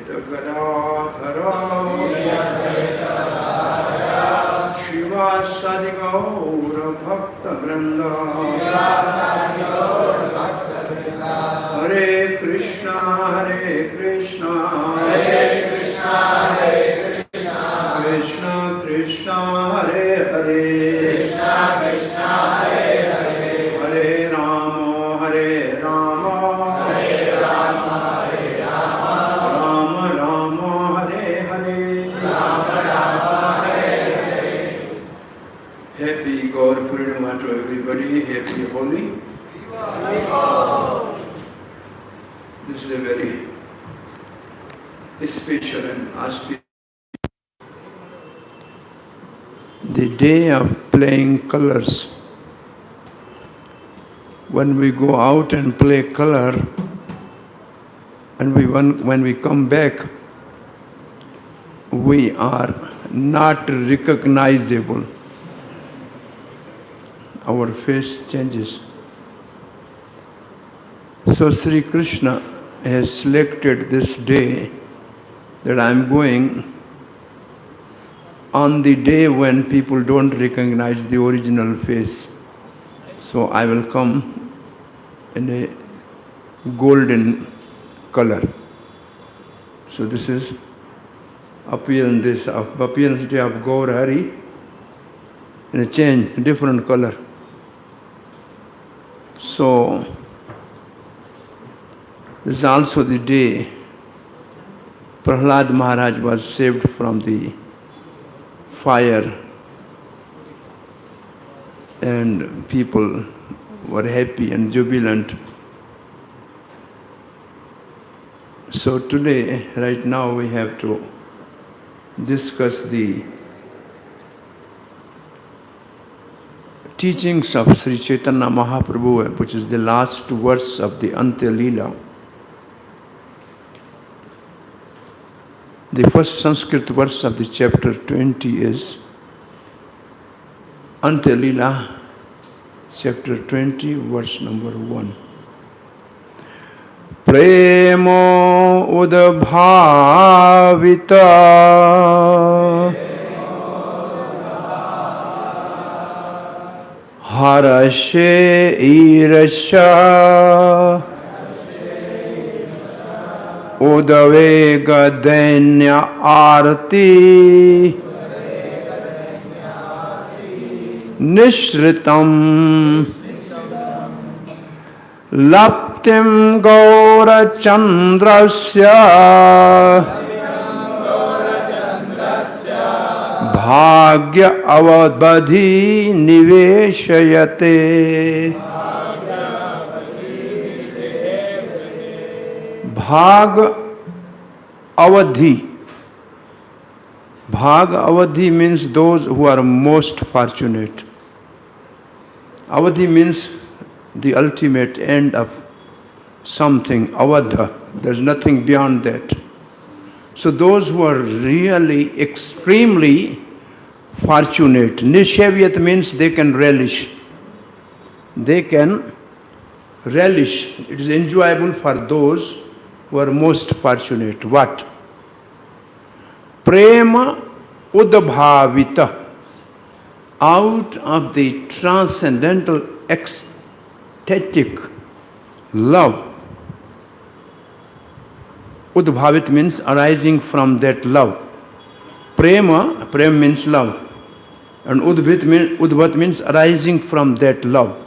Gadadhara Shivasadi Gaur Bhakta Vrinda Hare Krishna Krishna Krishna Hare Hare Hare Rama Rama Rama Hare Hare. Happy Gaur Purnima to everybody. Happy Holi. This is a very special and auspicious the day of playing colors. When we go out and play color, and when we come back, we are not recognizable. Our face changes. So Sri Krishna has selected this day that I am going on the day when people don't recognize the original face. So I will come in a golden color. So this is appearance day of Gaur Hari in a change, different color. So this is also the day Prahlad Maharaj was saved from the fire, and people were happy and jubilant. So today, right now, we have to discuss the teachings of Sri Chaitanya Mahaprabhu, which is the last verse of the Antya Leela. The first Sanskrit verse of the chapter 20 is Antya Leela, chapter 20, verse number 1. Premo udbhavita harashe irasha udavega denya arti nishritam laptim gaura chandrasya bhagya avadhi niveshayate. Bhag avadhi. Bhag avadhi means those who are most fortunate. Avadhi means the ultimate end of something, avadha. There's nothing beyond that. So those who are really extremely fortunate, nishavyat means they can relish. They can relish. It is enjoyable for those who are most fortunate. What? Prema udbhavita. Out of the transcendental ecstatic love. Udbhavit means arising from that love. Prema means love. And udbhat means arising from that love.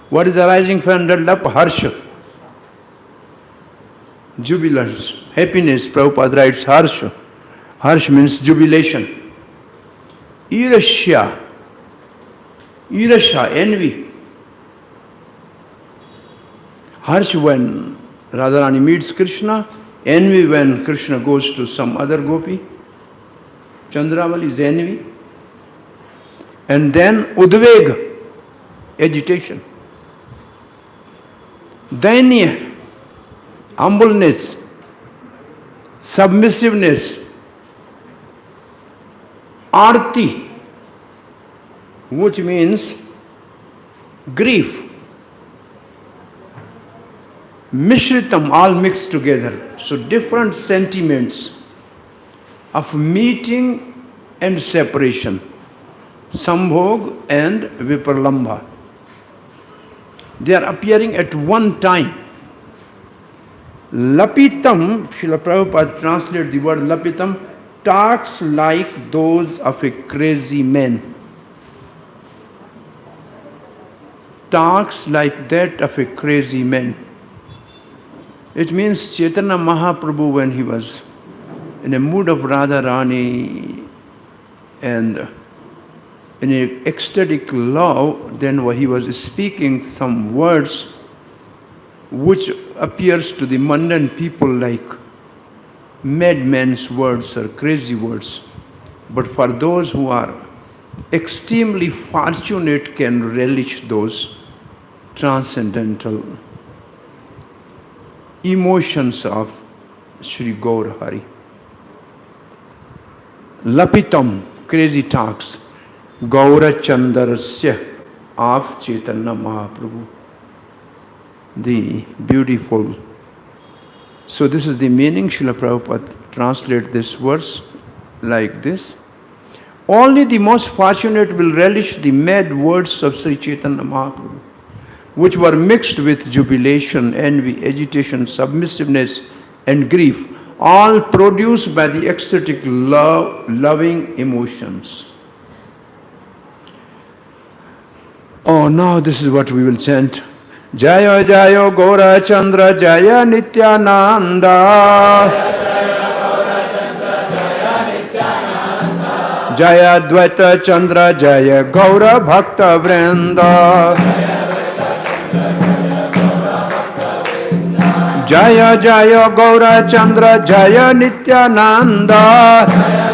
What is arising from that love? Harsha. Jubilance, happiness. Prabhupada writes harsha. Harsha means jubilation. Irasya. Irasha, envy. Harsh when Radharani meets Krishna, envy when Krishna goes to some other gopi. Chandravali is envy. And then udveg, agitation. Dainya, humbleness, submissiveness. Arti, which means grief. Mishritam, all mixed together. So different sentiments of meeting and separation. Sambhog and Vipralambha. They are appearing at one time. Lapitam, Srila Prabhupada translated the word Lapitam, talks like those of a crazy man. Talks like that of a crazy man. It means Chaitanya Mahaprabhu, when he was in a mood of Radharani and in an ecstatic love, then he was speaking some words which appears to the mundane people like madman's words or crazy words. But for those who are extremely fortunate can relish those transcendental emotions of Sri Gaur Hari. Lapitam, crazy talks, Gaura Chandarasya of Chaitanya Mahaprabhu. The beautiful. So this is the meaning. Srila Prabhupada translate this verse like this. Only the most fortunate will relish the mad words of Sri Chaitanya Mahaprabhu, which were mixed with jubilation, envy, agitation, submissiveness, and grief, all produced by the ecstatic loving emotions. Oh, now this is what we will chant. Jaya Jaya Gaura Chandra Jaya Nityananda. Jaya Dvaita Chandra Jaya Gaura Bhakta Vrinda. Jaya Jaya Gaura Chandra Jaya Nityananda.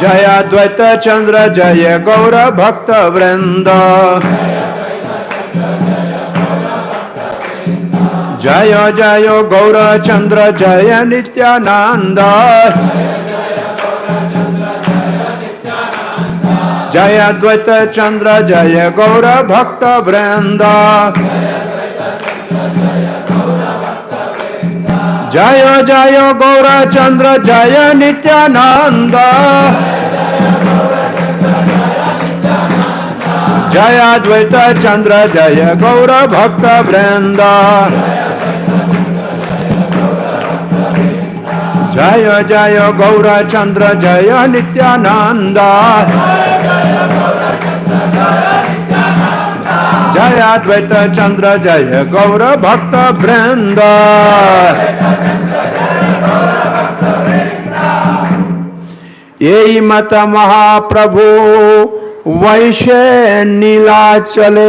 Jaya Dvaita Chandra Jaya Gaura Bhakta Vrinda. Jaya Jaya Gaura Chandra Jaya Nityananda. Jaya Dvaita Chandra Jaya Gaura Bhakta Vrinda. Jaya Jaya Gaura Chandra Jaya Nityananda. Jaya Dvaita Chandra Jaya Gaura Bhakta Vrinda. Jaya Jaya Gaura Chandra Jaya Nityananda. Jaya Dvaita Chandra Jaya Gaura Bhakta Vrinda. Yei Mata Mahaprabhu वैशे नीलाचले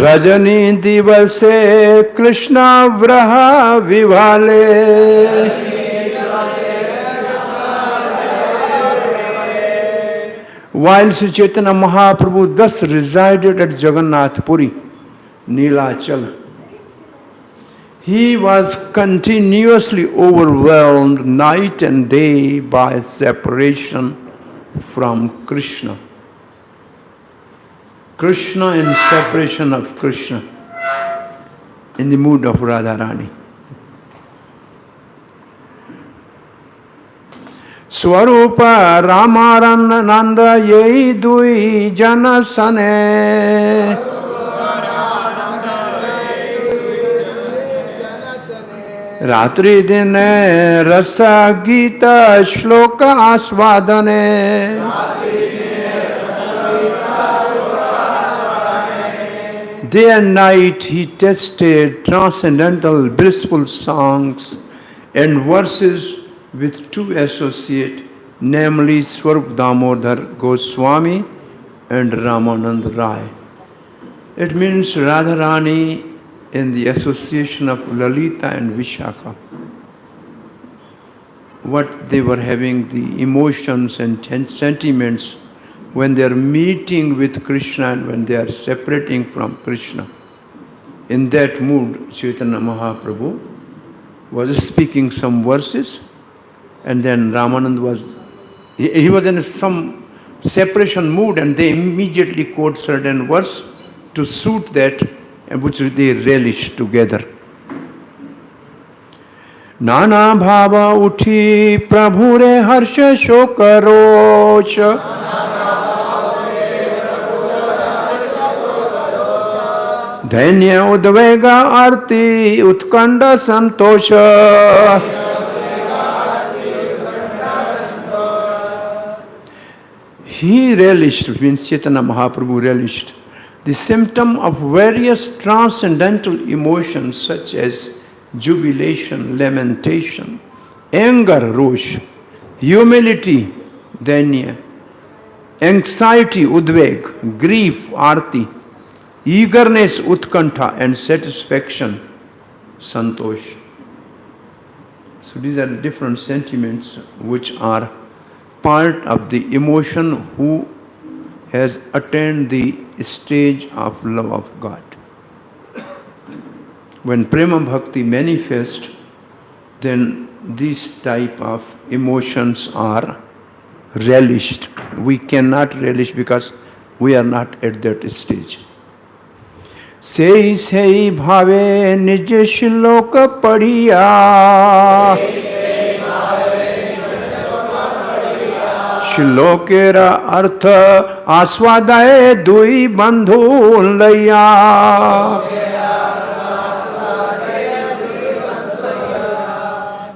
Rajni दिवसे Krishna व्रह विभाले While Sri Chaitanya Mahaprabhu thus resided at Jagannath Puri, Nilachal, he was continuously overwhelmed night and day by separation from Krishna. Krishna and separation of Krishna in the mood of Radharani. Swarupa Ramarananda Yei Dui Janasane. Ratri dine rasa gita shloka asvadane. Day and night he tested transcendental blissful songs and verses with two associates, namely Swarup Damodar Goswami and Ramanand Rai. It means Radharani in the association of Lalita and Vishakha. What they were having, the emotions and sentiments when they are meeting with Krishna and when they are separating from Krishna. In that mood, Chaitanya Mahaprabhu was speaking some verses, and then Ramanand was, he was in some separation mood, and they immediately quote certain verse to suit that, and which they relish together. Nana bhava uthi prabhure harsha shokarosh. Dhanya udvega arti utkanda santosha. He relished, means Chaitanya Mahaprabhu relished, the symptom of various transcendental emotions such as jubilation, lamentation, anger, rosh, humility, danya, anxiety, udveg, grief, arti, eagerness, utkantha, and satisfaction, santosh. So these are the different sentiments which are part of the emotion who has attained the stage of love of God. When prema bhakti manifests, then these type of emotions are relished. We cannot relish because we are not at that stage. Sei sei bhave nij shloka padhiya. श्लोकेरा अर्थ आस्वादाए दुई बंधु लैया.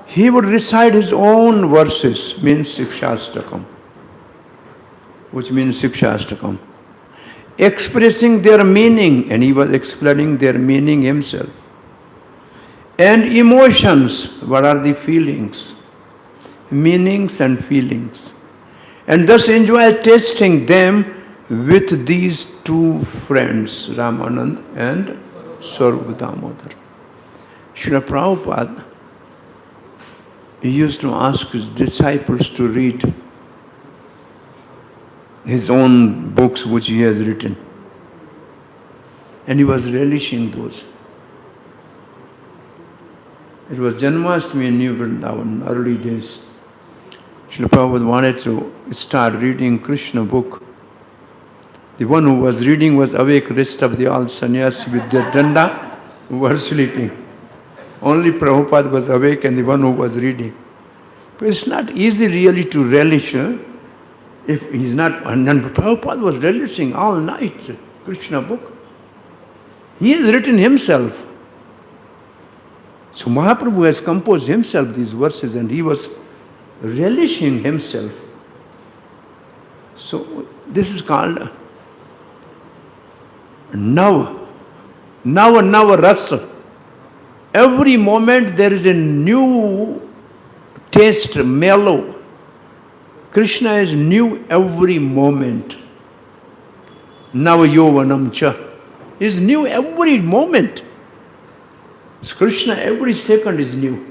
He would recite his own verses, means Sikshastakam, which means Sikshastakam, expressing their meaning, and he was explaining their meaning himself. And emotions, what are the feelings? Meanings and feelings. And thus enjoy tasting them with these two friends, Ramanand and Sarvabhaum. Srila Prabhupada used to ask his disciples to read his own books which he has written. And he was relishing those. It was Janmashtami in New Vrindavan, early days. Srila Prabhupada wanted to start reading Krishna book. The one who was reading was awake, rest of the all sannyasi with their danda were sleeping. Only Prabhupada was awake and the one who was reading. But it's not easy really to relish if he's not. And then Prabhupada was relishing all night Krishna book. He has written himself. So Mahaprabhu has composed himself these verses and he was relishing himself. So this is called Nava Rasa. Every moment there is a new taste, mellow. Krishna is new every moment. Nava Yovanam Cha is new every moment. Krishna every second is new.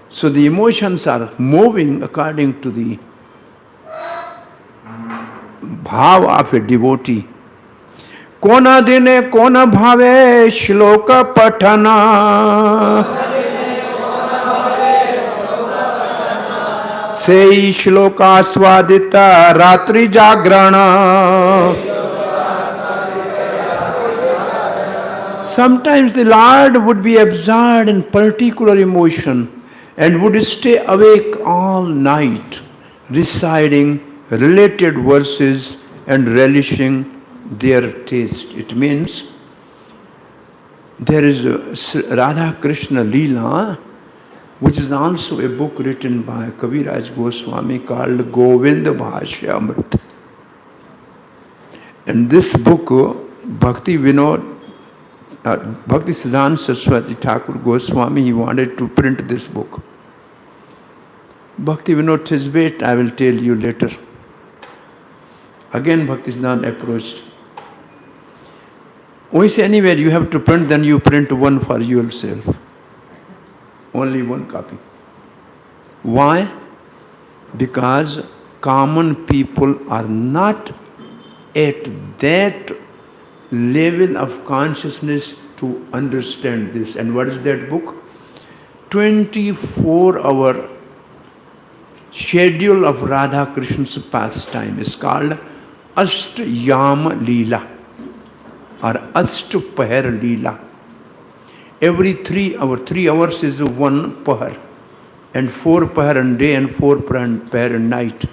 So the emotions are moving according to the bhava of a devotee. Kona dine kona bhave shloka patana. Sei shloka swadita ratri jagrana. Sometimes the Lord would be absorbed in particular emotion and would stay awake all night, reciting related verses and relishing their taste. It means there is a Radha Krishna Leela, which is also a book written by Kaviraj Goswami called Govinda Bhashya Amrit. And this book, Bhakti Siddhanta Saraswati Thakur Goswami, he wanted to print this book. Bhakti Vinod Thisbet, I will tell you later. Again Bhakti Siddhanta approached. We say anywhere you have to print, then you print one for yourself. Only one copy. Why? Because common people are not at that level of consciousness to understand this. And what is that book? 24-hour schedule of Radha Krishna's pastime is called Ashtayama Leela or Ashtapahar Leela. Every 3 hours, 3 hours is one pahar, and 4 pahar in day and 4 pahar in night.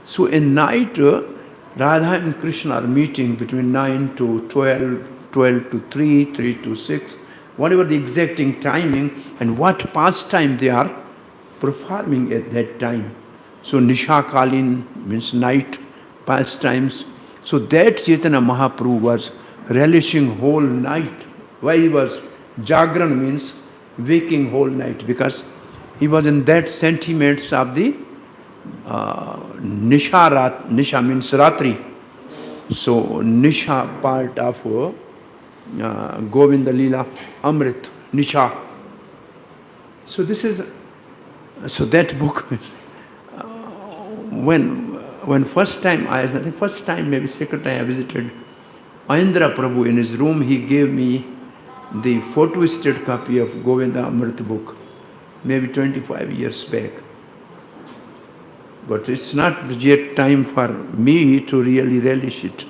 So in night, Radha and Krishna are meeting between 9 to 12, 12 to 3, 3 to 6, whatever the exacting timing and what pastime they are performing at that time. So Nisha Kalin means night pastimes. So that Chaitanya Mahaprabhu was relishing whole night. Why he was Jagran means waking whole night, because he was in that sentiments of the Nisha means Ratri. So Nisha part of Govinda Leela Amrit, Nisha. So this is, so that book is, when first time, I think first time, maybe second time I visited Ayendra Prabhu in his room, he gave me the photo-state copy of Govinda Amrit book, maybe 25 years back. But it's not yet time for me to really relish it.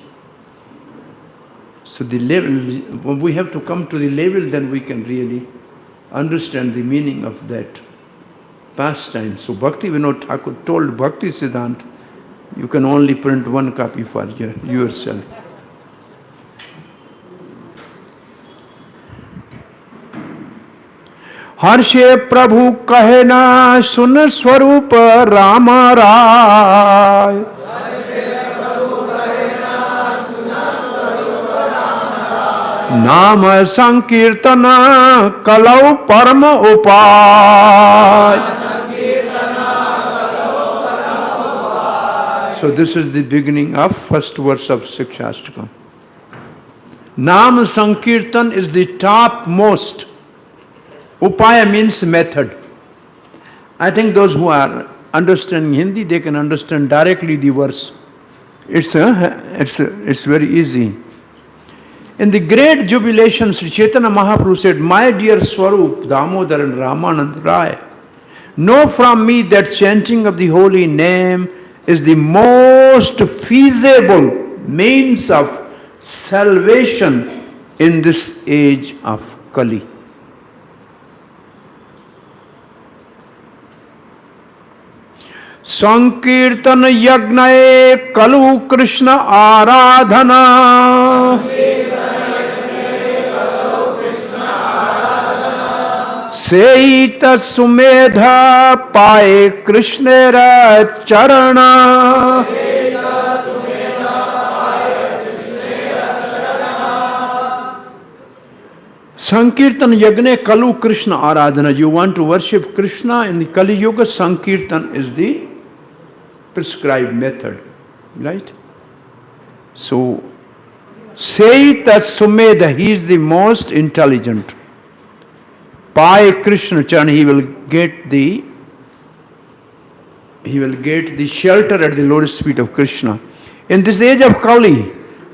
So the level, we have to come to the level, then we can really understand the meaning of that pastime. So Bhakti Vinod Thakur told Bhakti Siddhant, you can only print one copy for yourself. हर्षे प्रभु कहे ना सुन स्वरूप राम राय, नाम संकीर्तन कलौ परम उपाय. So this is the beginning of first verse of Sikshastakam. Nam Sankirtan is the topmost. Upaya means method. I think those who are understanding Hindi, they can understand directly the verse. It's very easy. In the great jubilation, Sri Chaitanya Mahaprabhu said, my dear Swarup, Damodar and Ramanand Rai, know from me that chanting of the holy name is the most feasible means of salvation in this age of Kali. Sankirtan yagnaye kalu Krishna aradhana, seita sumedha paye Krishnera charana. Sankirtan yagne kalu Krishna aradhana. You want to worship Krishna in the Kali Yuga, Sankirtan is the prescribed method, right? So, Seita Sumedha, he is the most intelligent. Pai Krishna Chan, he will get the shelter at the lotus feet of Krishna. In this age of Kali,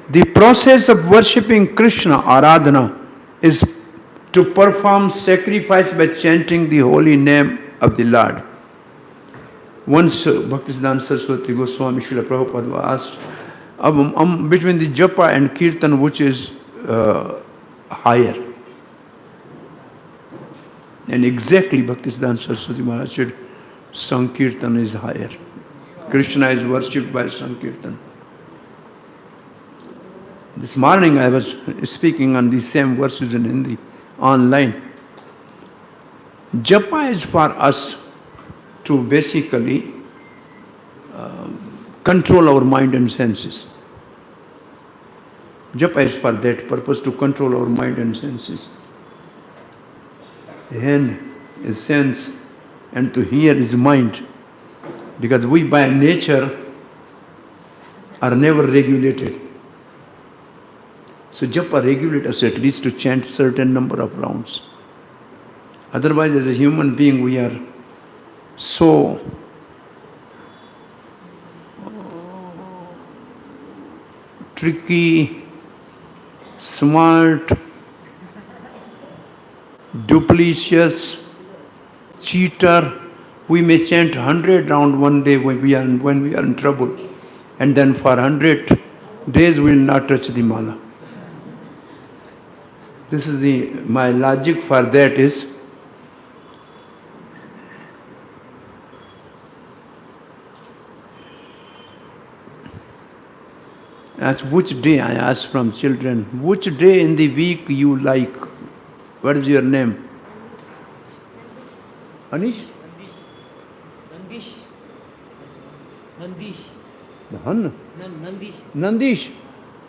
the process of worshipping Krishna, Aradhana, is to perform sacrifice by chanting the holy name of the Lord. Once Bhaktisiddhanta Saraswati Goswami Srila Prabhupada was asked, between the japa and kirtan, which is higher? And exactly Bhaktisiddhanta Saraswati Maharaj said, Sankirtan is higher. Krishna is worshipped by Sankirtan. This morning I was speaking on these same verses in Hindi, online. Japa is for us to basically control our mind and senses. Japa is for that purpose, to control our mind and senses. The hand is sense and to hear is mind. Because we by nature are never regulated. So japa regulates us at least to chant certain number of rounds. Otherwise, as a human being, we are so tricky, smart, duplicitous, cheater, We may chant 100 round one day when we are in trouble, and then for 100 days we will not touch the mala. This is my logic for that is, as which day, I ask from children, which day in the week you like? What is your name? Anish? Nandish. The Hun? Nandish. Nandish.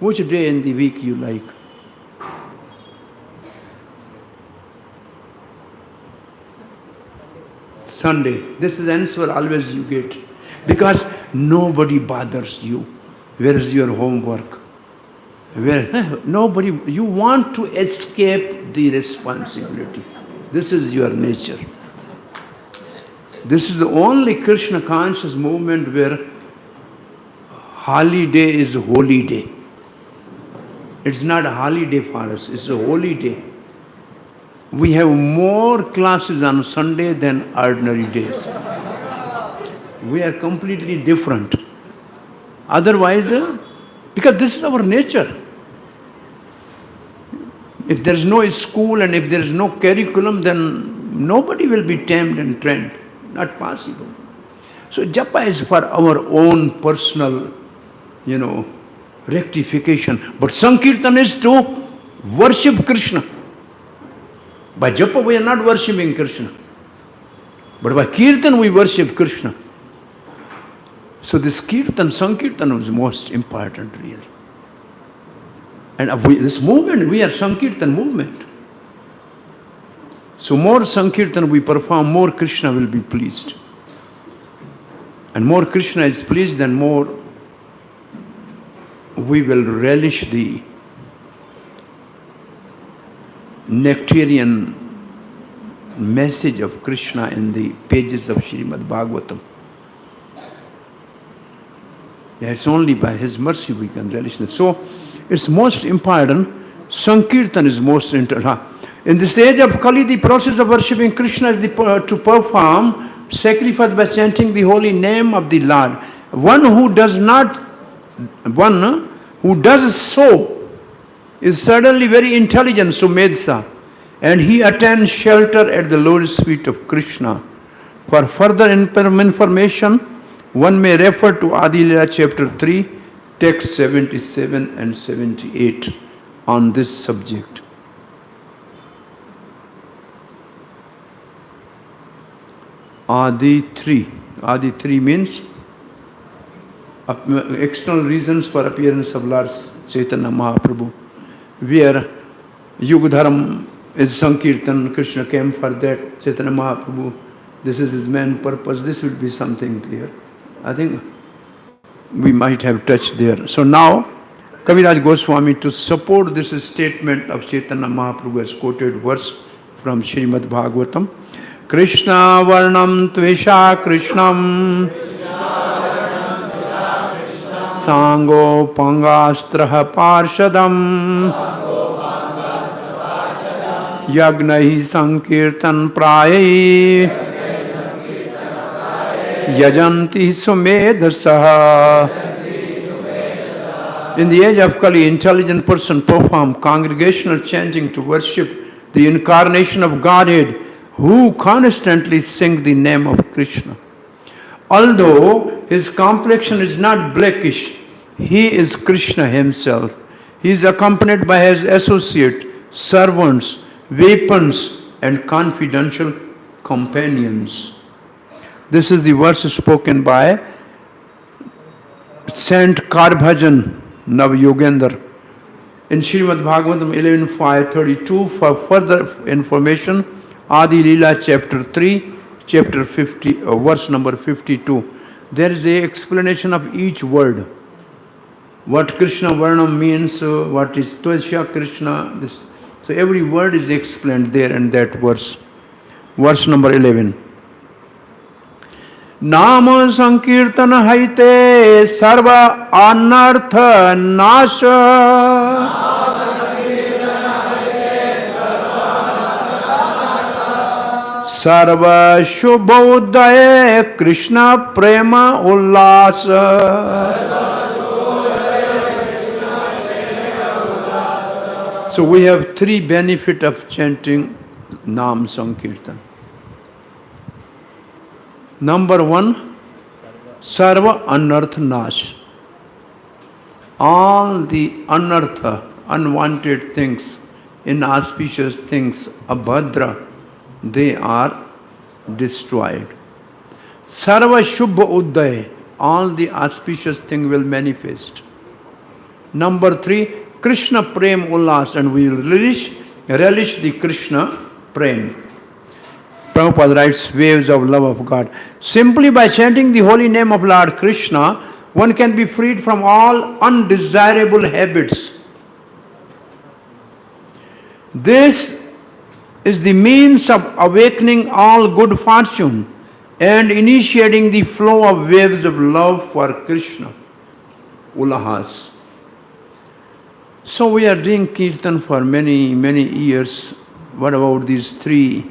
Which day in the week you like? Sunday. This is the answer always you get. Because nobody bothers you. Where is your homework? Nobody, you want to escape the responsibility. This is your nature. This is the only Krishna conscious movement where holiday is a holy day. It's not a holiday for us, it's a holy day. We have more classes on Sunday than ordinary days. We are completely different. Otherwise, because this is our nature. If there is no school and if there is no curriculum, then nobody will be tamed and trained. Not possible. So japa is for our own personal, rectification. But Sankirtan is to worship Krishna. By japa we are not worshipping Krishna. But by Kirtan we worship Krishna. So this Kirtan, Sankirtan was most important really. And this movement, we are Sankirtan movement. So more Sankirtan we perform, more Krishna will be pleased. And more Krishna is pleased, then more we will relish the nectarian message of Krishna in the pages of Srimad Bhagavatam. It's only by His mercy we can relish it. So it's most important, Sankirtan is most important. In this age of Kali, the process of worshipping Krishna is to perform sacrifice by chanting the holy name of the Lord. One who does so is certainly very intelligent, Sumedsa, and he attains shelter at the lotus feet of Krishna. For further information, one may refer to Adi Leela chapter 3, text 77 and 78 on this subject. Adi 3 means external reasons for appearance of Lord Chaitanya Mahaprabhu. Where Yugadharam is Sankirtan, Krishna came for that, Chaitanya Mahaprabhu, this is his main purpose, this will be something there. I think we might have touched there. So now, Kaviraj Goswami, to support this statement of Chaitanya Mahaprabhu, has quoted verse from Srimad Bhagavatam. Krishna Varnam Tvesha Krishnam Sango Pangastraha Parshadam Yagnahi Sankirtan Praye Yajanti Sumedhasaha. In the age of Kali, intelligent person perform congregational chanting to worship the incarnation of Godhead, who constantly sing the name of Krishna. Although his complexion is not blackish, he is Krishna himself. He is accompanied by his associate, servants, weapons, and confidential companions. This is the verse spoken by Saint Karbhajan Navyogendra in Srimad Bhagavatam 11.5.32. For further information, Adi Leela chapter 3, chapter 50, verse number 52. There is a explanation of each word. What Krishna Varnam means, what is Tvesha Krishna. This. So every word is explained there in that verse. Verse number 11. Nama Sankirtana Haite Sarva Anartha Nasha. Sarva Shubhodaya Krishna Prema Ullasa. So we have three benefits of chanting Nam Sankirtan. Number one, Sarva Anartha Nash. All the anartha, unwanted things, inauspicious things, abhadra, they are destroyed. Sarva Shubha Uddaya, all the auspicious things will manifest. Number three, Krishna Prem Ullas, and we will relish the Krishna Prem. Prabhupada writes, waves of love of God. Simply by chanting the holy name of Lord Krishna, one can be freed from all undesirable habits. This is the means of awakening all good fortune and initiating the flow of waves of love for Krishna. Ulahas. So we are doing Kirtan for many, many years. What about these three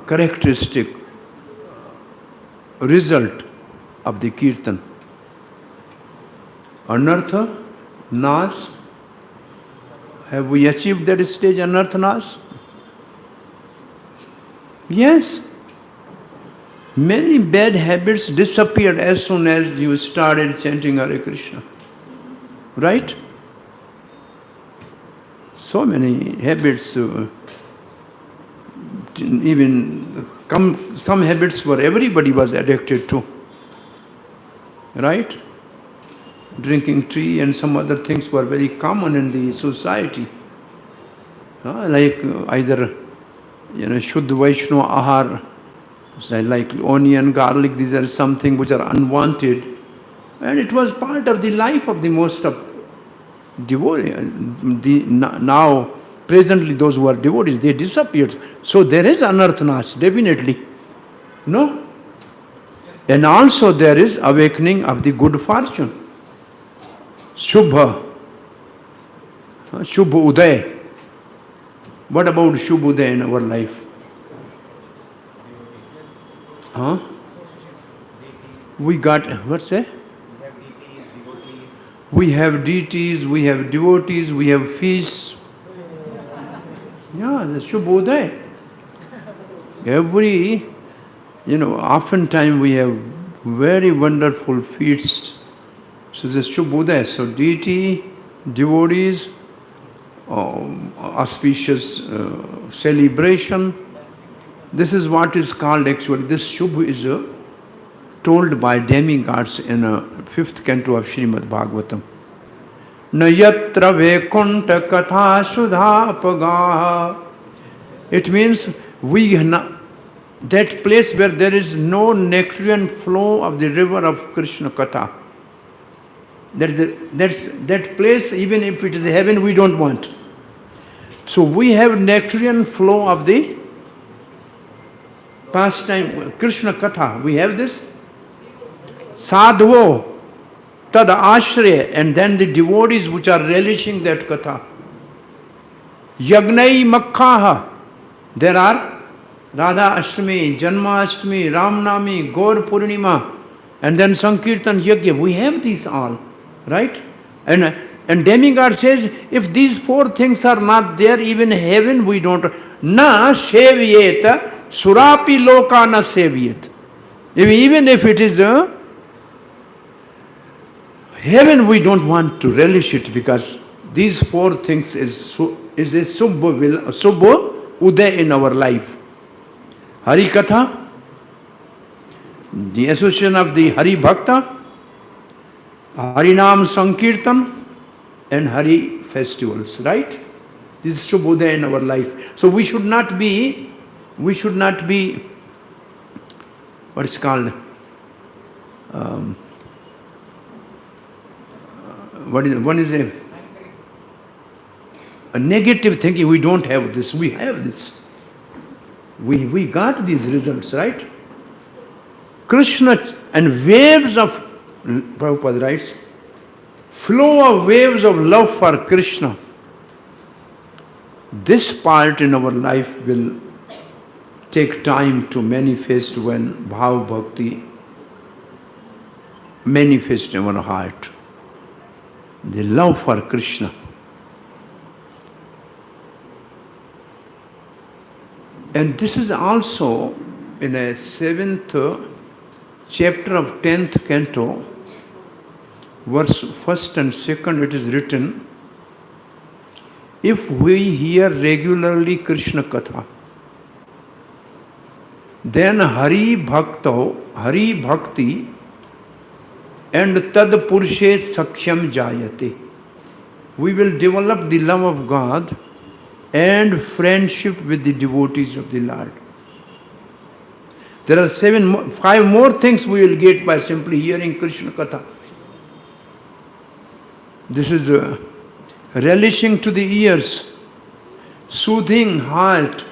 characteristic result of the Kirtan? Anartha, Nas. Have we achieved that stage, Anartha, Nas? Yes. Many bad habits disappeared as soon as you started chanting Hare Krishna. Right? So many habits, some habits were everybody was addicted to. Right? Drinking tea and some other things were very common in the society. Like either, Shuddha Vaishnava Ahar, like onion, garlic, these are something which are unwanted. And it was part of the life of the most of devotees. Now, presently, those who are devotees, they disappeared. So there is anarthanas, definitely. No? And also there is awakening of the good fortune. Shubha. Shubha Uday. What about Shubha Uday in our life? We got, what's that? We have deities, we have devotees, we have feasts. Yeah, the Shubha Uday. Oftentimes we have very wonderful feasts. So this Shubha Uday. So deity, devotees, auspicious celebration. This is what is called actually, this Shubha is told by demigods in a 5th canto of Srimad Bhagavatam. Nayatra Vekunta Katha Sudhapaga. It means that place where there is no nectarian flow of the river of Krishna Katha. That place, even if it is heaven, we don't want. So we have nectarian flow of the pastime, Krishna Katha. We have this. Sadhvo, tad ashraya, and then the devotees which are relishing that Katha. Yagnai Makkaha. There are Radha Ashtami, Janma Ashtami, Ramnami, Gaur Purnima, and then Sankirtan Yajna. We have these all, right? And demigod says, if these 4 things are not there, even heaven we don't. Na sevyeta, surapi loka na sevyet. Even if it is heaven, we don't want to relish it because these 4 things is a subha uday in our life. Hari Katha, the association of the Hari Bhakta, Harinam Sankirtan, and Hari festivals, right? This is Shubha Uday in our life. So we should not be, what is called, one is a negative thinking. We don't have this, we have this. We got these results, right? Krishna and waves of, Prabhupada writes, flow of waves of love for Krishna. This part in our life will take time to manifest when Bhav Bhakti manifests in our heart. The love for Krishna. And this is also in a 7th chapter of 10th canto, verse 1st and 2nd, it is written, if we hear regularly Krishna Katha, then Hari Bhakti and Tad Purshe Sakhyam Jayate. We will develop the love of God and friendship with the devotees of the Lord. There are 5 more things we will get by simply hearing Krishna Katha. This is relishing to the ears, soothing heart,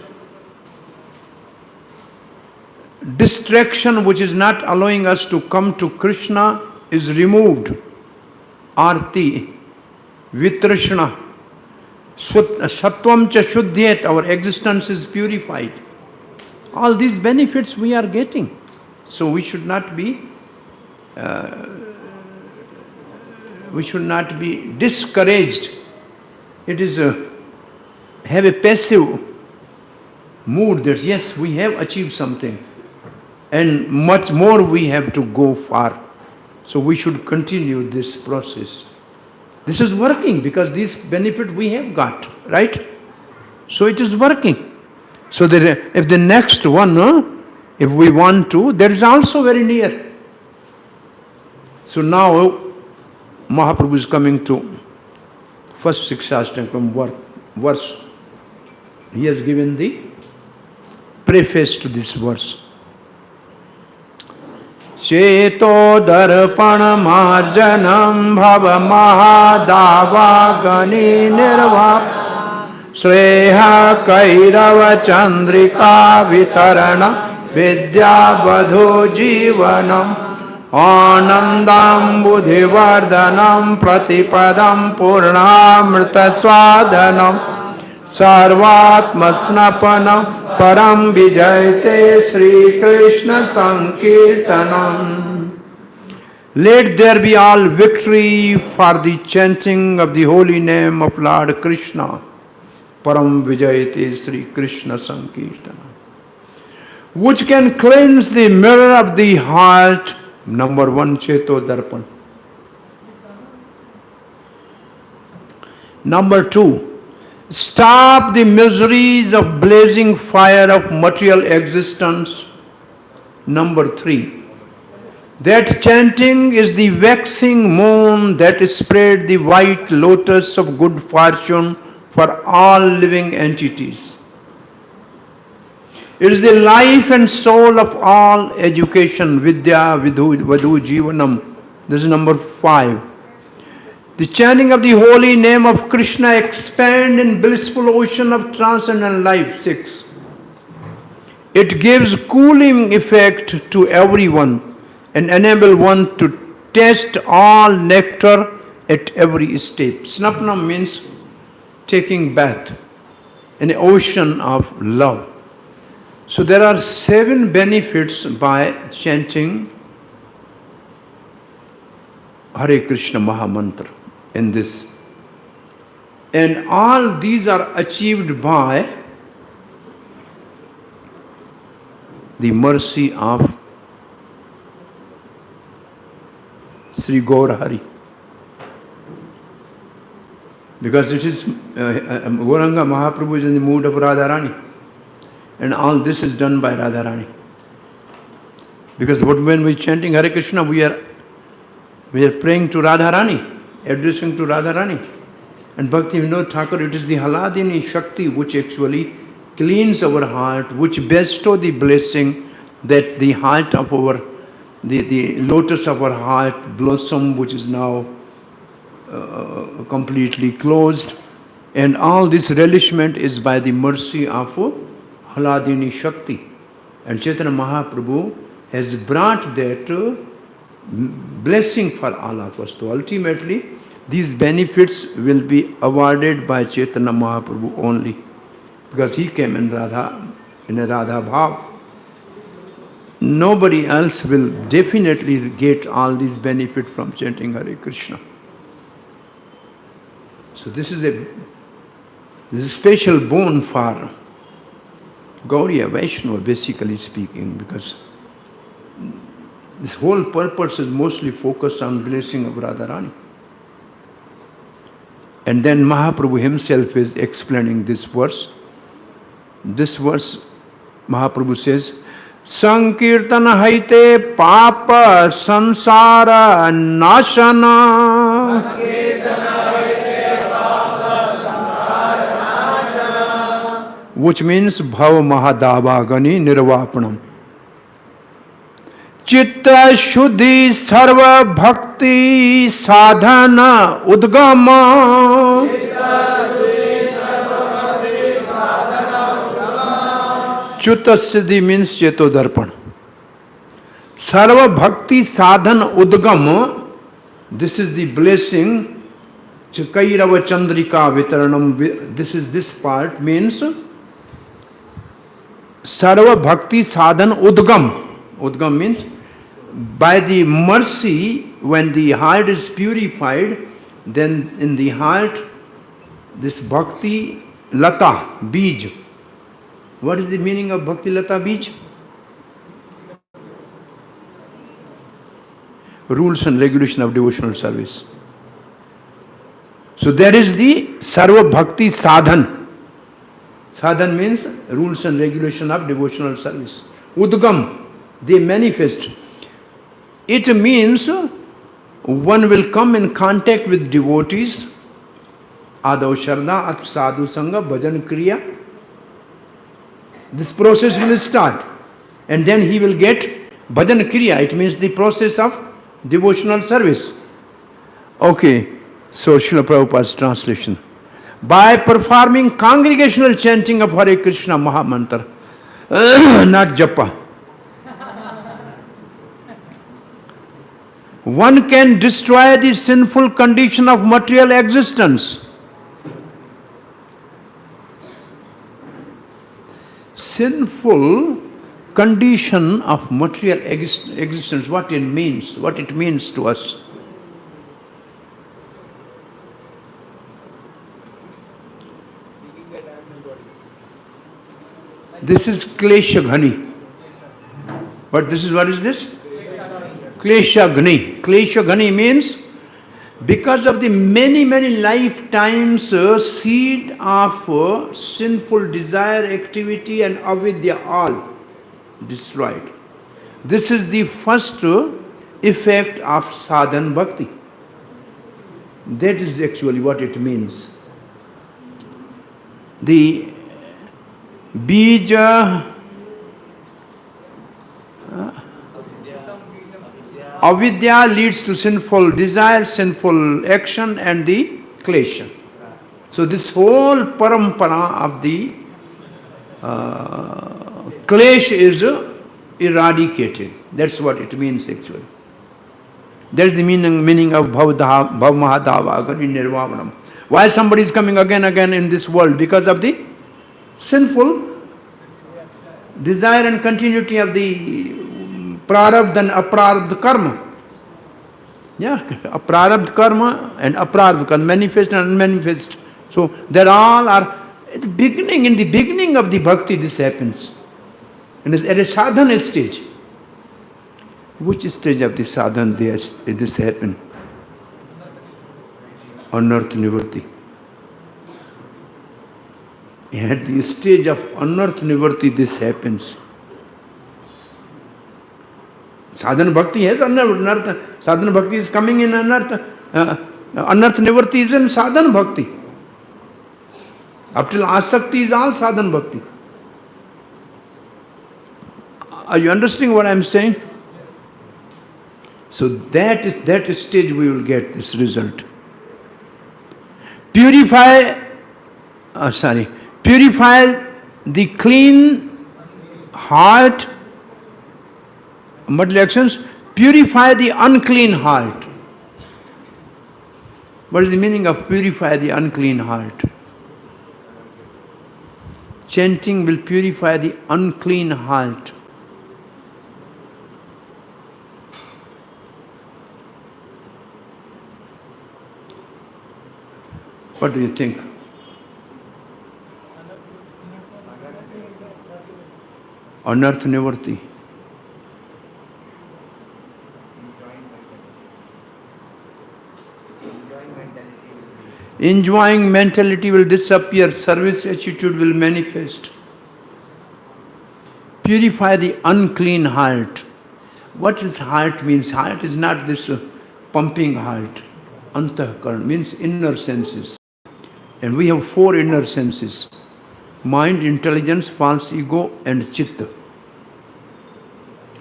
distraction which is not allowing us to come to Krishna is removed. Arti, Vitrashna, Sattvam cha Shuddhyet, our existence is purified. All these benefits we are getting. So we should not be discouraged. It is have a passive mood that yes, we have achieved something and much more we have to go far. So we should continue this process. This is working because this benefit we have got, right? So it is working. So that if the next one, if we want to, there is also very near. So now Mahaprabhu is coming to first Sikshastakam verse. He has given the preface to this verse. Cheto darpana marjanam bhava mahadava gani nirva Sreha kairava chandrika vitarana vidya vadho jivanam Anandam buddhivardhanam pratipadam purnamrta swadanam Sarvatma snapanam param vijayate Sri Krishna Sankirtanam. Let there be all victory for the chanting of the holy name of Lord Krishna. Param vijayate Sri Krishna Sankirtanam. Which can cleanse the mirror of the heart. Number 1, Cheto Darpan. Number 2, stop the miseries of blazing fire of material existence. Number 3, that chanting is the waxing moon that spread the white lotus of good fortune for all living entities. It is the life and soul of all education, Vidya, Vadhu, Jivanam. This is number 5. The chanting of the holy name of Krishna expand in blissful ocean of transcendental life. 6. It gives cooling effect to everyone and enable one to taste all nectar at every step. Snapna means taking bath in an ocean of love. So there are 7 benefits by chanting Hare Krishna Mahamantra in this. And all these are achieved by the mercy of Sri Gaur Hari. Because it is Gauranga Mahaprabhu is in the mood of Radharani. And all this is done by Radharani. Because when we are chanting Hare Krishna, we are praying to Radharani, addressing to Radharani. And Bhakti Vinod Thakur, it is the Haladini Shakti which actually cleans our heart, which bestow the blessing that the heart of our, the lotus of our heart blossom, which is now completely closed. And all this relishment is by the mercy of Haladini Shakti. And Chaitanya Mahaprabhu has brought that blessing for all of us. So ultimately, these benefits will be awarded by Chaitanya Mahaprabhu only. Because he came in Radha in a Radha Bhav, nobody else will definitely get all these benefit from chanting Hare Krishna. So this is a special boon for Gauriya Vaishnava, basically speaking, because this whole purpose is mostly focused on blessing of Radharani. And then Mahaprabhu himself is explaining this verse. This verse, Mahaprabhu says, Sankirtan haite papa sansara nashana. Which means bhav mahadavagani nirvapanam. Chitta shuddhi sarva bhakti sadhana udgama. Chitta siddhi means cheto darpan. Sarva bhakti sadhana udgama. This is the blessing. Chakairava chandrika vitaranam. This part means Sarva bhakti sadhan udgam. Udgam means by the mercy, when the heart is purified, then in the heart, this bhakti lata, bij. What is the meaning of bhakti lata bij? Rules and regulation of devotional service. So there is the Sarva Bhakti Sadhan. Sadhan means rules and regulation of devotional service. Udgam, they manifest. It means one will come in contact with devotees. Adav Sharda at Sadhu Sangha Bhajan Kriya. This process will start. And then he will get Bhajan Kriya. It means the process of devotional service. Okay, so Srila Prabhupada's translation. By performing congregational chanting of Hare Krishna Mahamantra, not japa, one can destroy the sinful condition of material existence. Sinful condition of material existence, what it means to us. This is Klesha Ghani. What is this? Klesha Ghani. Klesha Ghani means because of the many lifetimes seed of sinful desire, activity and avidya all destroyed. This is the first effect of sadhan bhakti. That is actually what it means. The bija avidya leads to sinful desire, sinful action and the klesha. So this whole parampara of the klesh is eradicated. That's what it means actually. That's the meaning of bhav mahadava nirvavanam. Why somebody is coming again in this world? Because of the sinful desire and continuity of the prarabdha and aprarabdha karma. Yeah, aprarabdha karma and aprarabdha karma, manifest and unmanifest. So there all are at the beginning, in the beginning of the bhakti this happens. And it's at a sadhana stage. Which stage of the sadhana this happen? Anartha nivritti. At the stage of anartha nivritti this happens. Sadhana bhakti has anartha. Sadhana bhakti is coming in anartha. Anartha nivritti is in sadhana bhakti. Up till asakti is all sadhana bhakti. Are you understanding what I am saying? So that stage we will get this result. Purify the clean heart, middle actions, purify the unclean heart. What is the meaning of purify the unclean heart? Chanting will purify the unclean heart. What do you think? Anarth Nivarti. Enjoying mentality will disappear, service attitude will manifest. Purify the unclean heart. What is heart means? Heart is not this pumping heart. Antahkaran means inner senses. And we have 4 inner senses: mind, intelligence, false ego, and chitta.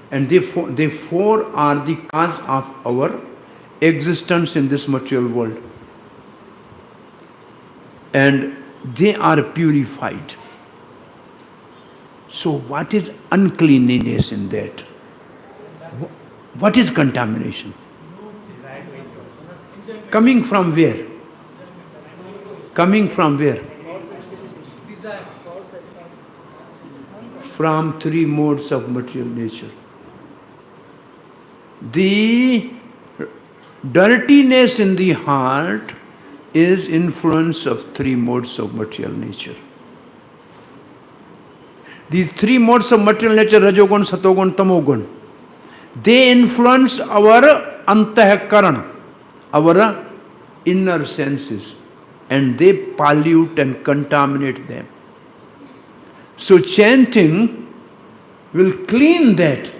And they four are the cause of our existence in this material world. And they are purified. So what is uncleanliness in that? What is contamination? Coming from where? Coming from where? From 3 modes of material nature. The dirtiness in the heart is influence of 3 modes of material nature. These 3 modes of material nature, Rajogun, Satogun, Tamogun, they influence our antahkarana, our inner senses, and they pollute and contaminate them. So chanting will clean that.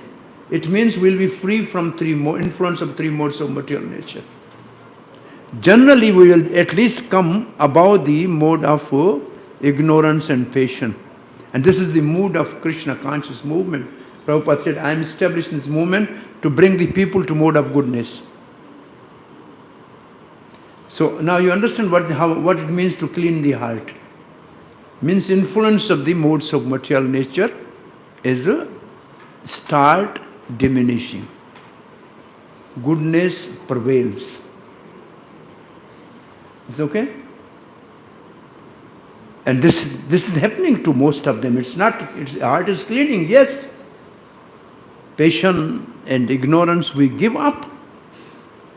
It means we'll be free from influence of 3 modes of material nature. Generally, we will at least come above the mode of ignorance and passion. And this is the mood of Krishna conscious movement. Prabhupada said, I am established in this movement to bring the people to mode of goodness. So now you understand what it means to clean the heart. Means influence of the modes of material nature is start diminishing. Goodness prevails. Is okay? And this is happening to most of them. Heart is cleaning, yes. Passion and ignorance we give up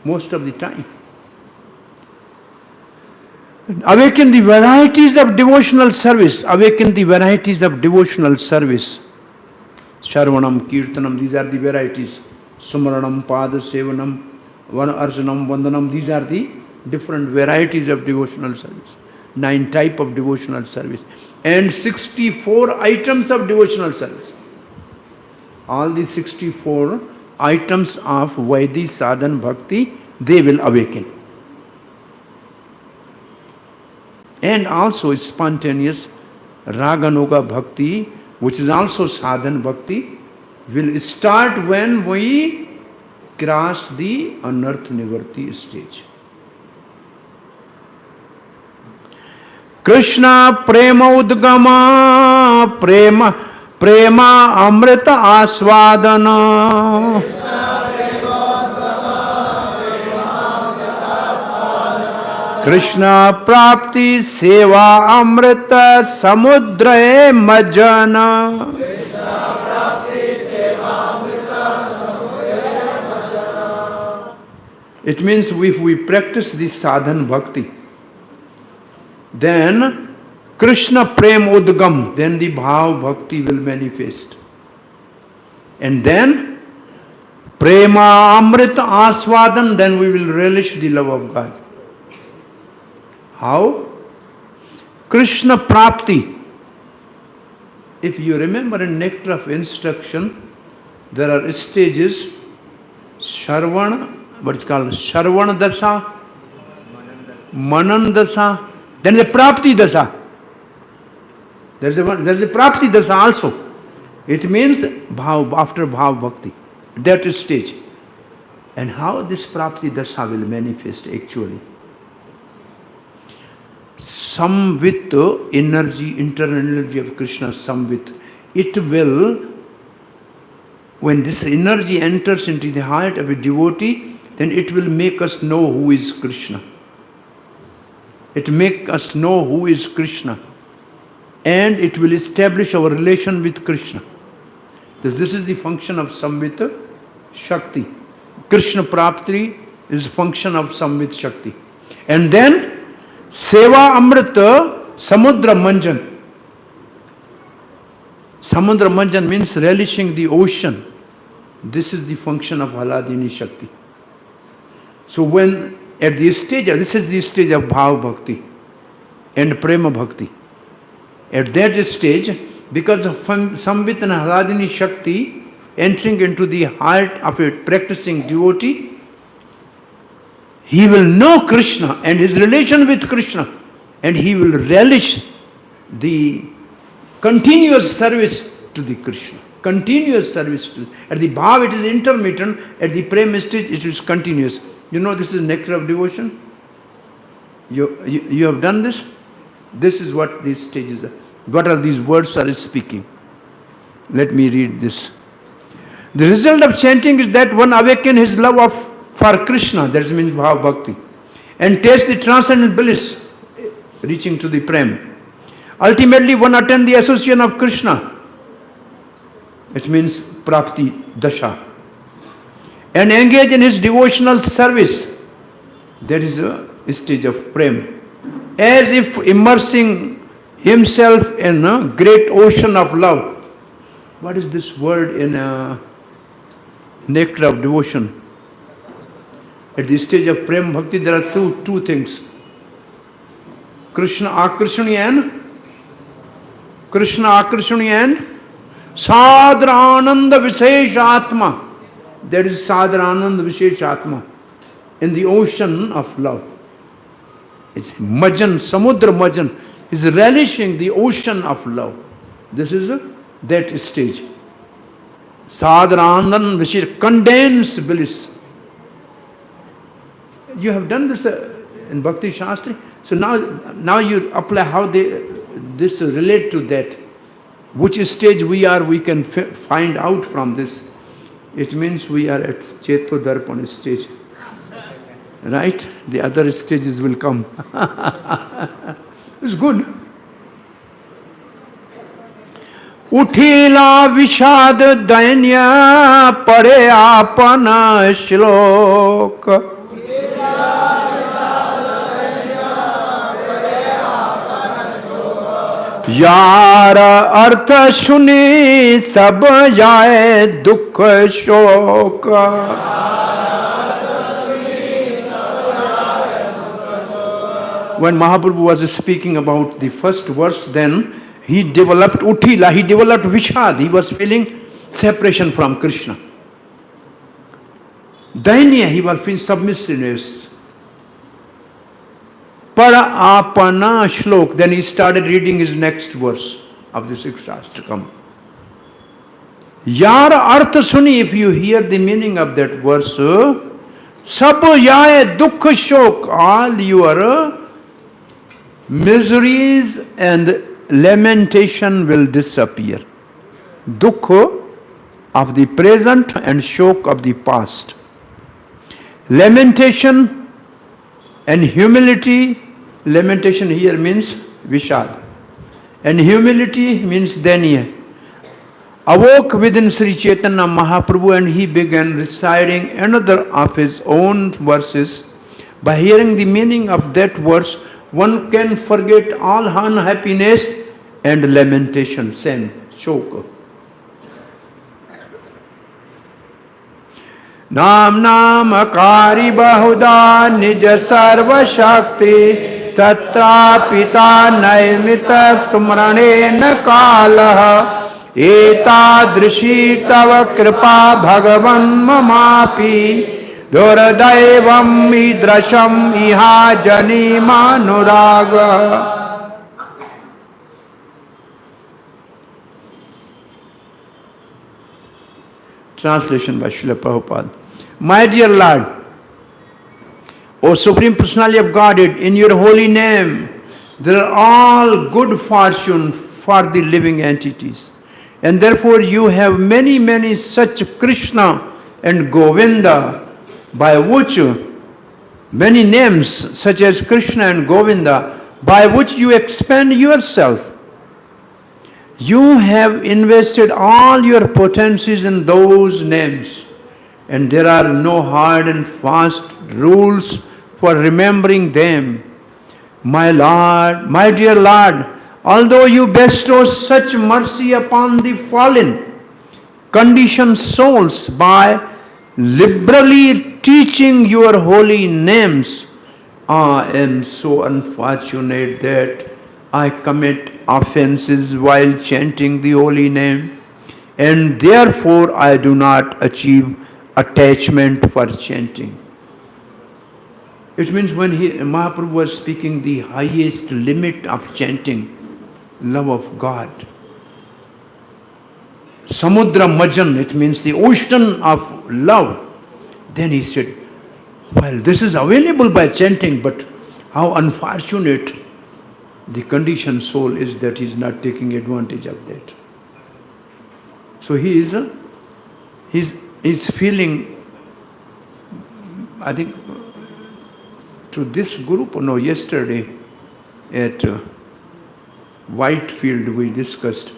most of the time. Awaken the varieties of devotional service. Awaken the varieties of devotional service. Sharvanam, Kirtanam, these are the varieties. Sumaranam, Pada Sevanam, Arjanam, Vandanam, these are the different varieties of devotional service. 9 types of devotional service. And 64 items of devotional service. All the 64 items of Vaidhi Sadhan Bhakti, they will awaken. And also spontaneous Raganuga Bhakti, which is also Sadhan Bhakti, will start when we cross the Anarth Nivarti stage. Krishna Prema Udgama Prema Amrita Aswadana. Krishna Prapti Seva Amrita Samudra Majana. It means if we practice this sadhan bhakti, then Krishna Prem Udgam, then the Bhav Bhakti will manifest. And then Prema Amrita Aswadan, then we will relish the love of God. How? Krishna Prapti. If you remember in Nectar of Instruction, there are stages. Sharvana, what is called Sharvana Dasa, Manan Dasa, then the Prapti Dasa. There's a Prapti Dasa also. It means Bhav, after Bhav Bhakti. That stage. And how this Prapti Dasa will manifest actually? Some with energy, internal energy of Krishna, some with. It will, when this energy enters into the heart of a devotee, then it will make us know who is Krishna. It makes us know who is Krishna. and it will establish our relation with Krishna. This is the function of Samvit Shakti. Krishna Prapti is function of Samvit Shakti. And then Seva Amrita Samudra Manjan. Samudra Manjan means relishing the ocean. This is the function of Haladini Shakti. So when at the stage, this is the stage of Bhav Bhakti and Prema Bhakti. At that stage, because of Samvit and Haladini Shakti entering into the heart of a practicing devotee, he will know Krishna and his relation with Krishna, and he will relish the continuous service to the Krishna. Continuous service to. At the Bhav it is intermittent, at the Prema stage it is continuous. You know this is nectar of devotion? You have done this? This is what these stages are. What are these words are speaking? Let me read this. The result of chanting is that one awakens his love for Krishna, that means Bhav Bhakti, and tastes the transcendental bliss, reaching to the Prem. Ultimately, one attains the association of Krishna. It means Prapti Dasha. And engage in his devotional service. That is a stage of Prem. As if immersing himself in a great ocean of love. What is this word in nectar of devotion? At the stage of Prem Bhakti, there are two things. Krishna Akrishani and Sadrananda Vishesh Atma. That is Sadrananda Vishesh Atma. In the ocean of love. It's Majan, Samudra Majan. Is relishing the ocean of love. This is that stage. Sadrananda Vishesh, condensed bliss. You have done this in Bhakti Shastri. So now you apply how this relate to that. Which stage we are, we can find out from this. It means we are at Chetodarpan stage. Right? The other stages will come. It's good. Uthila Vishad Dainya Pare Apana Shlok. यार अर्थ सुनी सब जाए दुख शोक. When Mahaprabhu was speaking about the first verse, then he developed Uthila, he developed Vishad, he was feeling separation from Krishna. Dainya, he was feeling submissiveness. Para apana shlok. Then he started reading his next verse of the sixth Ashtakam. Yar artha suni, if you hear the meaning of that verse, sab yaye dukha shok, all your miseries and lamentation will disappear. Dukha of the present and shok of the past. Lamentation and humility. Lamentation here means Vishad. And humility means Dainya. Awoke within Sri Chaitanya Mahaprabhu, and he began reciting another of his own verses. By hearing the meaning of that verse, one can forget all unhappiness and lamentation, same, shoka. Nam Nam Akari Bahuda Nija Sarva Shakti Tatra Pita Naimita Sumrane Nakalaha Eta Drishi Tava Kripa Bhagavan Mamapi Duradaivam Idrasham Iha Jani Manuraga. Translation by Srila Prabhupada. My dear Lord, O Supreme Personality of Godhead, in your holy name, there are all good fortune for the living entities. And therefore you have many, many such Krishna and Govinda, by which many names such as Krishna and Govinda, by which you expand yourself. You have invested all your potencies in those names, and there are no hard and fast rules for remembering them. My Lord, my dear Lord, although you bestow such mercy upon the fallen, conditioned souls by liberally teaching your holy names, I am so unfortunate that I commit offenses while chanting the holy name, and therefore I do not achieve attachment for chanting. It means when Mahaprabhu was speaking the highest limit of chanting, love of God. Samudra Majan, it means the ocean of love. Then he said, well, this is available by chanting, but how unfortunate the conditioned soul is that he is not taking advantage of that. So he's feeling, I think, to this group, no, yesterday at Whitefield we discussed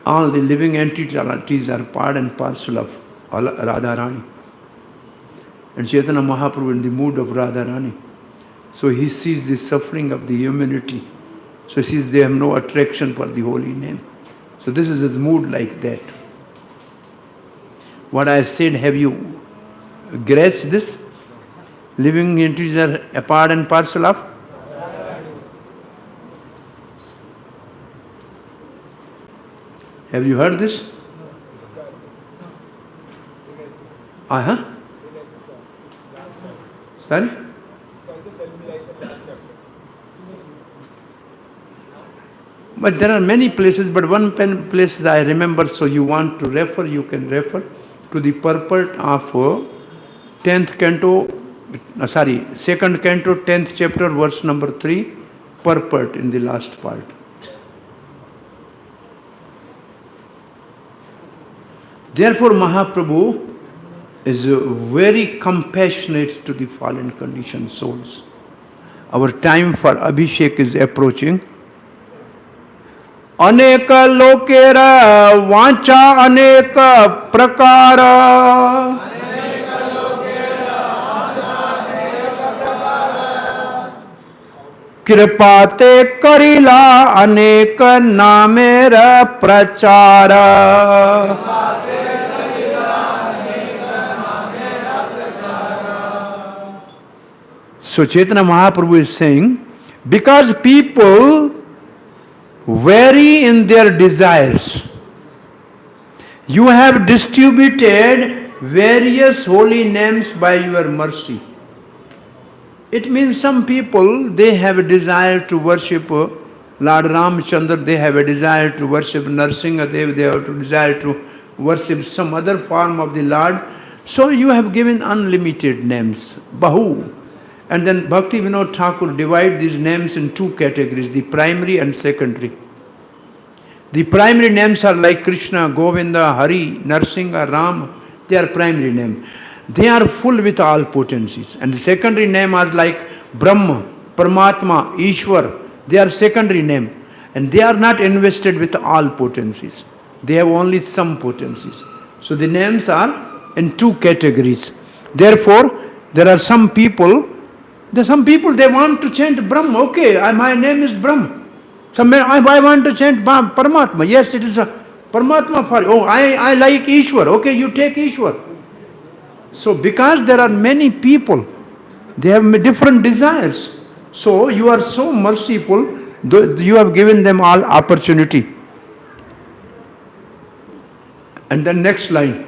all the living entities are part and parcel of Radharani. And Chaitanya Mahaprabhu in the mood of Radharani. So he sees the suffering of the humanity. So he sees they have no attraction for the holy name. So this is his mood like that. What I said, have you grasped this? Living entities are a part and parcel of? Have you heard this? Uh-huh. Sorry? But there are many places, but one place I remember, so you want to refer, you can refer to the purport of 10th canto, 2nd canto, 10th chapter, verse number 3, purport in the last part. Therefore, Mahaprabhu is very compassionate to the fallen conditioned souls. Our time for Abhishek is approaching. Aneka lokera vacha aneka prakara. Kripate karila aneka namera prachara. So Chaitanya Mahaprabhu is saying, because people vary in their desires, you have distributed various holy names by your mercy. It means some people, they have a desire to worship Lord Ramchandra, they have a desire to worship Narsinga, they have a desire to worship some other form of the Lord. So you have given unlimited names, Bahu. And then Bhakti Vinod Thakur divide these names in two categories, the primary and secondary. The primary names are like Krishna, Govinda, Hari, Narsinga, Ram. They are primary names. They are full with all potencies. And the secondary name is like Brahma, Paramatma, Ishwar. They are secondary name. And they are not invested with all potencies. They have only some potencies. So the names are in two categories. Therefore, there are some people they want to chant Brahma. Okay, my name is Brahma. I want to chant Paramatma. Yes, it is a Paramatma for you. Oh, I like Ishwar. Okay, you take Ishwar. So because there are many people, they have different desires. So you are so merciful, you have given them all opportunity. And then next line.